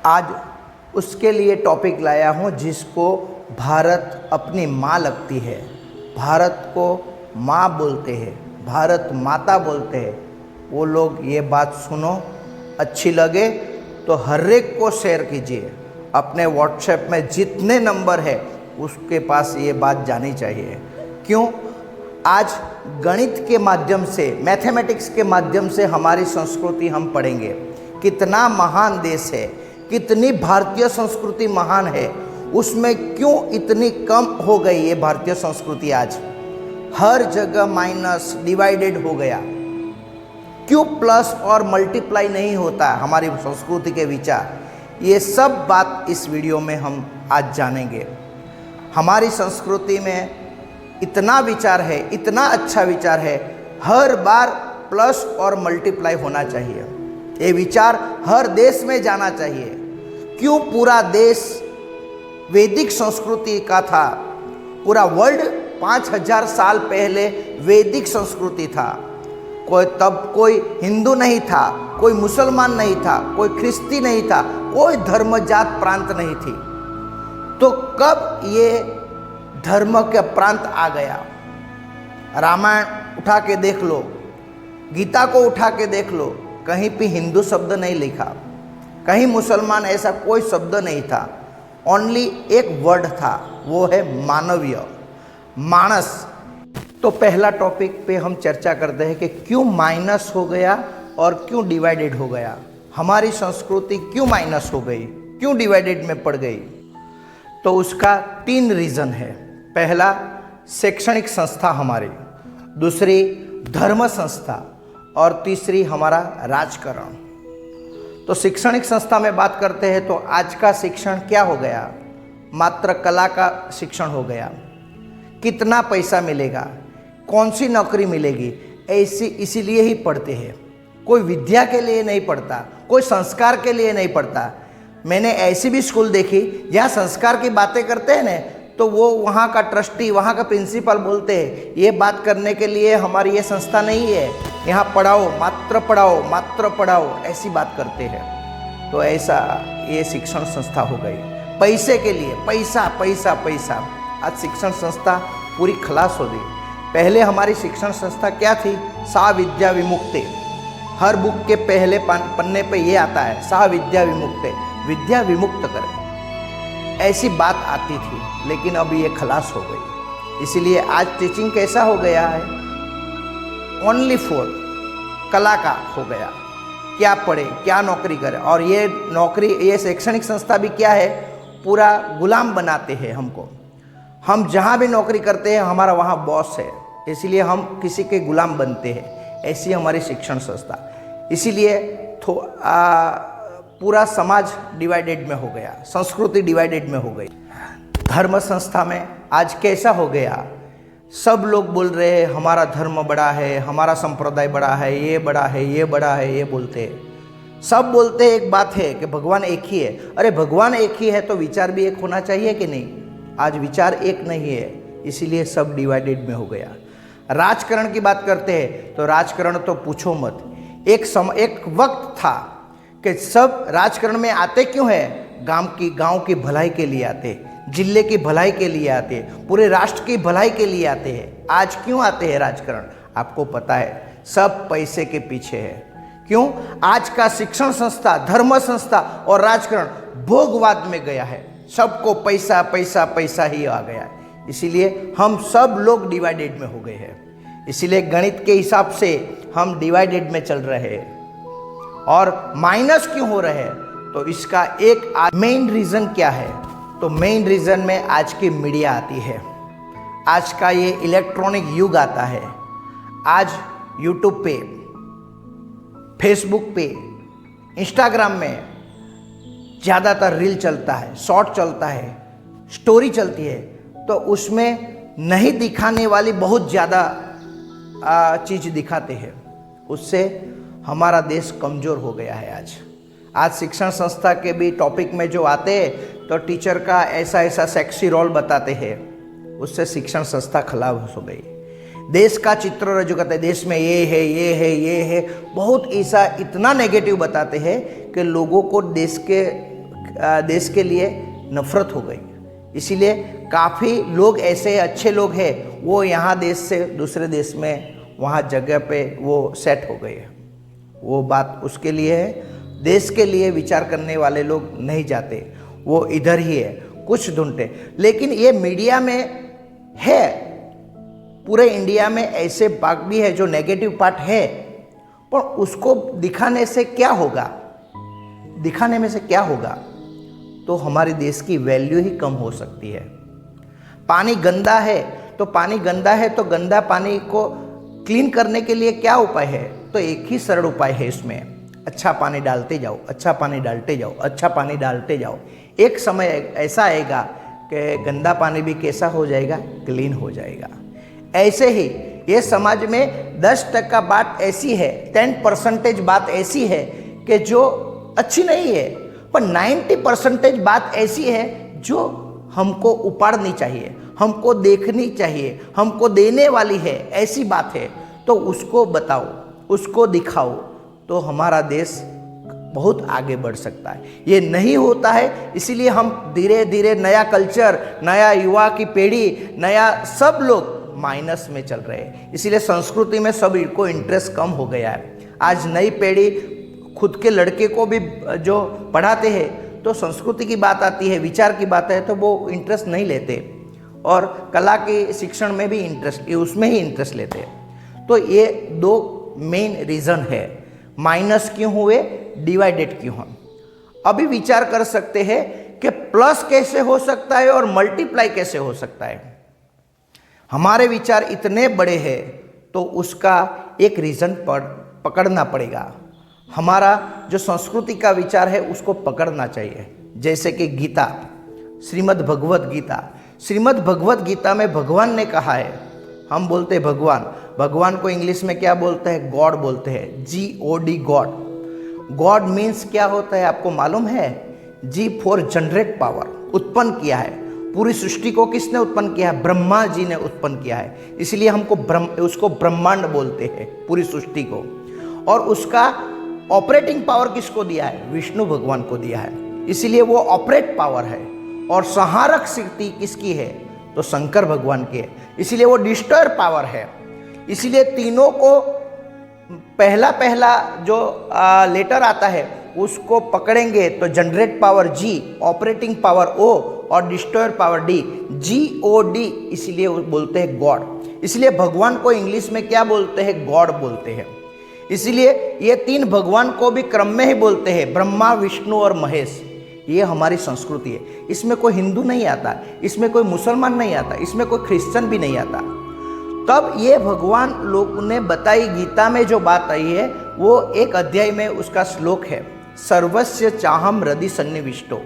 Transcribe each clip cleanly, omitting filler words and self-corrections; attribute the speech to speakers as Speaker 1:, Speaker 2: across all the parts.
Speaker 1: आज उसके लिए टॉपिक लाया हूँ जिसको भारत अपनी माँ लगती है, भारत को माँ बोलते हैं, भारत माता बोलते हैं। वो लोग ये बात सुनो, अच्छी लगे तो हर एक को शेयर कीजिए। अपने व्हाट्सएप में जितने नंबर है उसके पास ये बात जानी चाहिए। क्यों? आज गणित के माध्यम से, मैथमेटिक्स के माध्यम से हमारी संस्कृति हम पढ़ेंगे। कितना महान देश है, कितनी भारतीय संस्कृति महान है, उसमें क्यों इतनी कम हो गई ये भारतीय संस्कृति? आज हर जगह माइनस, डिवाइडेड हो गया। क्यों प्लस और मल्टीप्लाई नहीं होता हमारी संस्कृति के विचार? ये सब बात इस वीडियो में हम आज जानेंगे। हमारी संस्कृति में इतना विचार है, इतना अच्छा विचार है, हर बार प्लस और मल्टीप्लाई होना चाहिए। ये विचार हर देश में जाना चाहिए। क्यों पूरा देश वैदिक संस्कृति का था? पूरा वर्ल्ड 5000 साल पहले वैदिक संस्कृति था। तब कोई हिंदू नहीं था, कोई मुसलमान नहीं था, कोई ख्रिस्ती नहीं था, कोई धर्म जात प्रांत नहीं थी। तो कब ये धर्म के प्रांत आ गया? रामायण उठा के देख लो, गीता को उठा के देख लो, कहीं भी हिंदू शब्द नहीं लिखा, कहीं मुसलमान ऐसा कोई शब्द नहीं था। ओनली एक वर्ड था, वो है मानवीय, मानस। तो पहला टॉपिक पे हम चर्चा करते हैं कि क्यों माइनस हो गया और क्यों डिवाइडेड हो गया। हमारी संस्कृति क्यों माइनस हो गई, क्यों डिवाइडेड में पड़ गई? तो उसका 3 रीज़न है। पहला, शैक्षणिक संस्था हमारी, दूसरी धर्म संस्था, और तीसरी हमारा राजकारण। तो शैक्षणिक संस्था में बात करते हैं तो आज का शिक्षण क्या हो गया? मात्र कला का शिक्षण हो गया। कितना पैसा मिलेगा, कौन सी नौकरी मिलेगी, ऐसी इसीलिए ही पढ़ते हैं। कोई विद्या के लिए नहीं पढ़ता, कोई संस्कार के लिए नहीं पढ़ता। मैंने ऐसी भी स्कूल देखी जहाँ संस्कार की बातें करते हैं ना, तो वो वहाँ का ट्रस्टी, वहाँ का प्रिंसिपल बोलते हैं ये बात करने के लिए हमारी ये संस्था नहीं है, यहाँ पढ़ाओ, मात्र पढ़ाओ, ऐसी बात करते हैं। तो ऐसा ये शिक्षण संस्था हो गई, पैसे के लिए, पैसा पैसा पैसा। आज शिक्षण संस्था पूरी खलास हो गई। पहले हमारी शिक्षण संस्था क्या थी? सा विद्या विमुक्ते। हर बुक के पहले पन्ने पे ये आता है, सा विद्या विमुक्ते, विद्या विमुक्त करें, ऐसी बात आती थी। लेकिन अब ये खलास हो गई। इसीलिए आज टीचिंग कैसा हो गया है? ओनली फॉर कला का हो गया। क्या पढ़े, क्या नौकरी करे। और ये नौकरी, ये शैक्षणिक संस्था भी क्या है? पूरा गुलाम बनाते हैं हमको। हम जहाँ भी नौकरी करते हैं हमारा वहाँ बॉस है, इसीलिए हम किसी के गुलाम बनते हैं। ऐसी हमारी शिक्षण संस्था। इसीलिए पूरा समाज डिवाइडेड में हो गया, संस्कृति डिवाइडेड में हो गई। धर्म संस्था में आज कैसा हो गया? सब लोग बोल रहे हैं हमारा धर्म बड़ा है, हमारा संप्रदाय बड़ा है, ये बड़ा है, ये बड़ा है, ये बोलते हैं। सब बोलते हैं एक बात है कि भगवान एक ही है। अरे भगवान एक ही है तो विचार भी एक होना चाहिए कि नहीं? आज विचार एक नहीं है, इसीलिए सब डिवाइडेड में हो गया। राजकारण की बात करते हैं तो राजकारण तो पूछो मत। एक वक्त था कि सब राजकारण में आते क्यों है? गांव की भलाई के लिए आते, जिले की भलाई के लिए आते, पूरे राष्ट्र की भलाई के लिए आते हैं। आज क्यों आते हैं राजकारण? आपको पता है, सब पैसे के पीछे है। क्यों? आज का शिक्षण संस्था, धर्म संस्था और राजकारण भोगवाद में गया है। सबको पैसा पैसा पैसा ही आ गया है। इसीलिए हम सब लोग डिवाइडेड में हो गए हैं। इसीलिए गणित के हिसाब से हम डिवाइडेड में चल रहे हैं। और माइनस क्यों हो रहे हैं? तो इसका एक मेन रीज़न क्या है? तो मेन रीज़न में आज की मीडिया आती है। आज का ये इलेक्ट्रॉनिक युग आता है। आज यूट्यूब पे, फेसबुक पे, इंस्टाग्राम में ज़्यादातर रील चलता है, शॉर्ट चलता है, स्टोरी चलती है। तो उसमें नहीं दिखाने वाली बहुत ज़्यादा चीज़ दिखाते हैं। उससे हमारा देश कमज़ोर हो गया है। आज शिक्षण संस्था के भी टॉपिक में जो आते हैं तो टीचर का ऐसा ऐसा सेक्सी रोल बताते हैं, उससे शिक्षण संस्था खराब हो गई। देश का चित्र जो कहते हैं देश में ये है, ये है, ये है, बहुत ऐसा इतना नेगेटिव बताते हैं कि लोगों को देश के देश के लिए नफरत हो गई। इसीलिए काफ़ी लोग ऐसे अच्छे लोग हैं, वो यहाँ देश से दूसरे देश में वहाँ जगह पे वो सेट हो गए। वो बात उसके लिए है। देश के लिए विचार करने वाले लोग नहीं जाते, वो इधर ही है, कुछ ढूंढते। लेकिन ये मीडिया में है, पूरे इंडिया में ऐसे भाग भी है जो नेगेटिव पार्ट है, पर उसको दिखाने से क्या होगा? दिखाने में से क्या होगा? तो हमारे देश की वैल्यू ही कम हो सकती है। पानी गंदा है तो गंदा पानी को क्लीन करने के लिए क्या उपाय है? तो एक ही सरल उपाय है इसमें, अच्छा पानी डालते जाओ, अच्छा पानी डालते जाओ, अच्छा पानी डालते जाओ। एक समय ऐसा आएगा कि गंदा पानी भी कैसा हो जाएगा? क्लीन हो जाएगा। ऐसे ही ये समाज में 10% बात ऐसी है, 10% बात ऐसी है कि जो अच्छी नहीं है, पर 90% बात ऐसी है जो हमको उपाड़नी चाहिए, हमको देखनी चाहिए, हमको देने वाली है, ऐसी बात है। तो उसको बताओ, उसको दिखाओ, तो हमारा देश बहुत आगे बढ़ सकता है। ये नहीं होता है, इसीलिए हम धीरे धीरे नया कल्चर, नया युवा की पीढ़ी, नया सब लोग माइनस में चल रहे हैं। इसीलिए संस्कृति में सभी को इंटरेस्ट कम हो गया है। आज नई पीढ़ी खुद के लड़के को भी जो पढ़ाते हैं तो संस्कृति की बात आती है, विचार की बात है, तो वो इंटरेस्ट नहीं लेते, और कला के शिक्षण में भी इंटरेस्ट, उसमें ही इंटरेस्ट लेते हैं। तो ये दो मेन रीज़न है, माइनस क्यों हुए, डिवाइडेड क्यों हम। अभी विचार कर सकते हैं कि प्लस कैसे हो सकता है और मल्टीप्लाई कैसे हो सकता है। हमारे विचार इतने बड़े हैं तो उसका एक रीज़न पकड़ना पड़ेगा। हमारा जो संस्कृति का विचार है उसको पकड़ना चाहिए। जैसे कि गीता, श्रीमद् भगवत गीता में भगवान ने कहा है, हम बोलते हैं भगवान को इंग्लिश में क्या बोलते हैं? गॉड बोलते हैं, GOD, गॉड। गॉड मीन्स क्या होता है आपको मालूम है? G फॉर जनरेट पावर, उत्पन्न किया है। पूरी सृष्टि को किसने उत्पन्न किया है? ब्रह्मा जी ने उत्पन्न किया है। इसलिए हमको उसको ब्रह्मांड बोलते हैं, पूरी सृष्टि को। और उसका ऑपरेटिंग पावर किसको दिया है? विष्णु भगवान को दिया है, इसलिए वो ऑपरेट पावर है। और संहारक शक्ति किसकी है? तो शंकर भगवान की है, इसलिए वो डिस्ट्रॉयर पावर है। इसलिए तीनों को पहला जो लेटर आता है उसको पकड़ेंगे तो generate power G, operating power O और डिस्ट्रॉयर पावर D, GOD, इसलिए बोलते हैं गॉड। इसलिए भगवान को इंग्लिश में क्या बोलते हैं? गॉड बोलते हैं। इसलिए ये तीन भगवान को भी क्रम में ही बोलते हैं, ब्रह्मा, विष्णु और महेश। ये हमारी संस्कृति है। इसमें कोई हिंदू नहीं आता, इसमें कोई मुसलमान नहीं आता, इसमें कोई क्रिश्चियन भी नहीं आता। तब ये भगवान लोग ने बताई, गीता में जो बात आई है वो एक अध्याय में उसका श्लोक है, सर्वस्य चाहम हृदि सन्निविष्टो।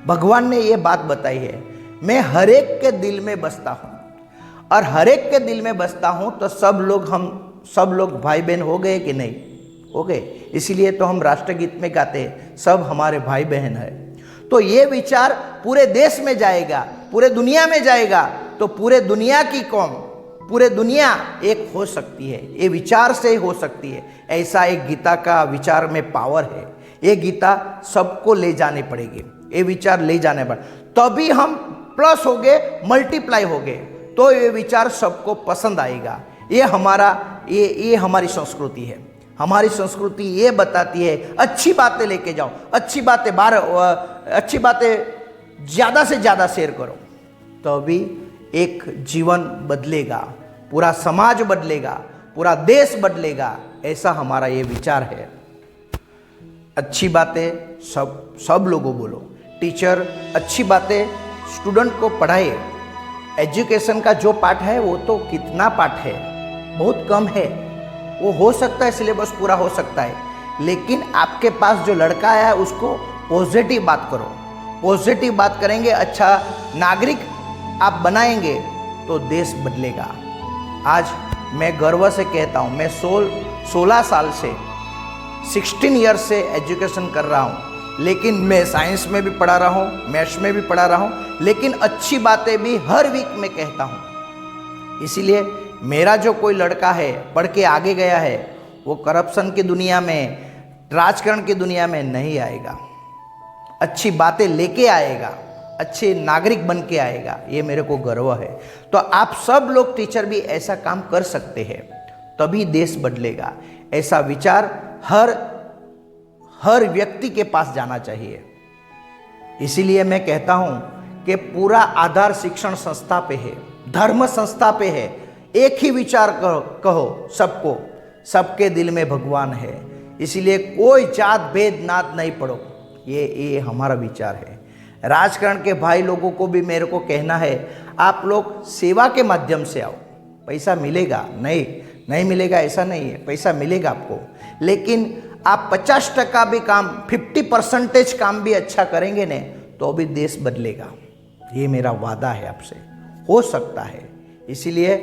Speaker 1: भगवान ने ये बात बताई है, मैं हर एक के दिल में बसता हूँ, और हर एक के दिल में बसता हूँ तो सब लोग भाई बहन हो गए कि नहीं? हो गए। इसीलिए तो हम राष्ट्रगीत में गाते हैं, सब हमारे भाई बहन है। तो ये विचार पूरे देश में जाएगा, पूरे दुनिया में जाएगा, तो पूरे दुनिया की कौम, पूरे दुनिया एक हो सकती है, ये विचार से हो सकती है। ऐसा एक गीता का विचार में पावर है। ये गीता सबको ले जानी पड़ेगी, ये विचार ले जाने पर तभी हम प्लस हो गए, मल्टीप्लाई हो गए, तो ये विचार सबको पसंद आएगा। ये हमारी संस्कृति है। हमारी संस्कृति ये बताती है, अच्छी बातें लेके जाओ, अच्छी बातें ज़्यादा से ज़्यादा शेयर करो, तभी एक जीवन बदलेगा, पूरा समाज बदलेगा, पूरा देश बदलेगा। ऐसा हमारा ये विचार है। अच्छी बातें सब लोगों बोलो। टीचर अच्छी बातें स्टूडेंट को पढ़ाए। एजुकेशन का जो पार्ट है वो तो कितना पार्ट है, बहुत कम है। वो हो सकता है सिलेबस पूरा हो सकता है, लेकिन आपके पास जो लड़का आया है उसको पॉजिटिव बात करो। पॉजिटिव बात करेंगे, अच्छा नागरिक आप बनाएंगे तो देश बदलेगा। आज मैं गर्व से कहता हूँ, मैं 16 साल से 16 ईयर्स से एजुकेशन कर रहा हूँ, लेकिन मैं साइंस में भी पढ़ा रहा हूँ, मैथ्स में भी पढ़ा रहा हूँ, लेकिन अच्छी बातें भी हर वीक में कहता हूँ। इसीलिए मेरा जो कोई लड़का है पढ़ के आगे गया है, वो करप्शन की दुनिया में, राजकारण की दुनिया में नहीं आएगा। अच्छी बातें लेके आएगा, अच्छे नागरिक बन के आएगा, ये मेरे को गर्व है। तो आप सब लोग टीचर भी ऐसा काम कर सकते हैं, तभी देश बदलेगा। ऐसा विचार हर व्यक्ति के पास जाना चाहिए। इसीलिए मैं कहता हूं कि पूरा आधार शिक्षण संस्था पे है, धर्म संस्था पे है। एक ही विचार कहो सबको, सबके दिल में भगवान है। इसीलिए कोई जात भेद नात नहीं पढ़ो, ये हमारा विचार है। राजकारण के भाई लोगों को भी मेरे को कहना है, आप लोग सेवा के माध्यम से आओ। पैसा मिलेगा नहीं मिलेगा ऐसा नहीं है, पैसा मिलेगा आपको, लेकिन आप 50% भी काम, 50% काम भी अच्छा करेंगे ने, तो भी देश बदलेगा। ये मेरा वादा है आपसे, हो सकता है। इसीलिए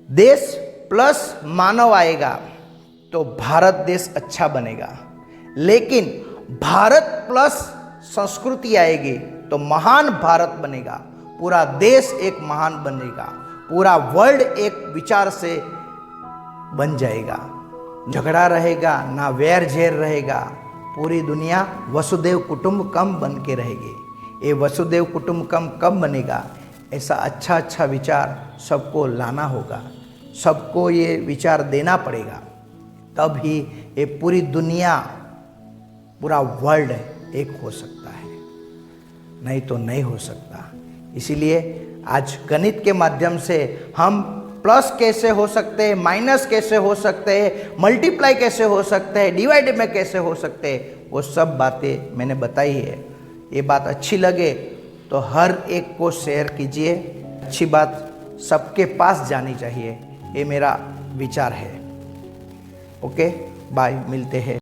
Speaker 1: देश प्लस मानव आएगा तो भारत देश अच्छा बनेगा, लेकिन भारत प्लस संस्कृति आएगी तो महान भारत बनेगा। पूरा देश एक महान बनेगा, पूरा वर्ल्ड एक विचार से बन जाएगा। झगड़ा रहेगा ना, वैर झेर रहेगा, पूरी दुनिया वसुदेव कुटुंबकम बन के रहेगी। ये वसुदेव कुटुंबकम कब बनेगा? ऐसा अच्छा विचार सबको लाना होगा, सबको ये विचार देना पड़ेगा, तब ही ये पूरी दुनिया, पूरा वर्ल्ड एक हो सकता है, नहीं तो नहीं हो सकता। इसीलिए आज गणित के माध्यम से हम प्लस कैसे हो सकते हैं, माइनस कैसे हो सकते हैं, मल्टीप्लाई कैसे हो सकते हैं, डिवाइड में कैसे हो सकते हैं, वो सब बातें मैंने बताई है। ये बात अच्छी लगे तो हर एक को शेयर कीजिए। अच्छी बात सबके पास जानी चाहिए, ये मेरा विचार है। ओके, बाय, मिलते हैं।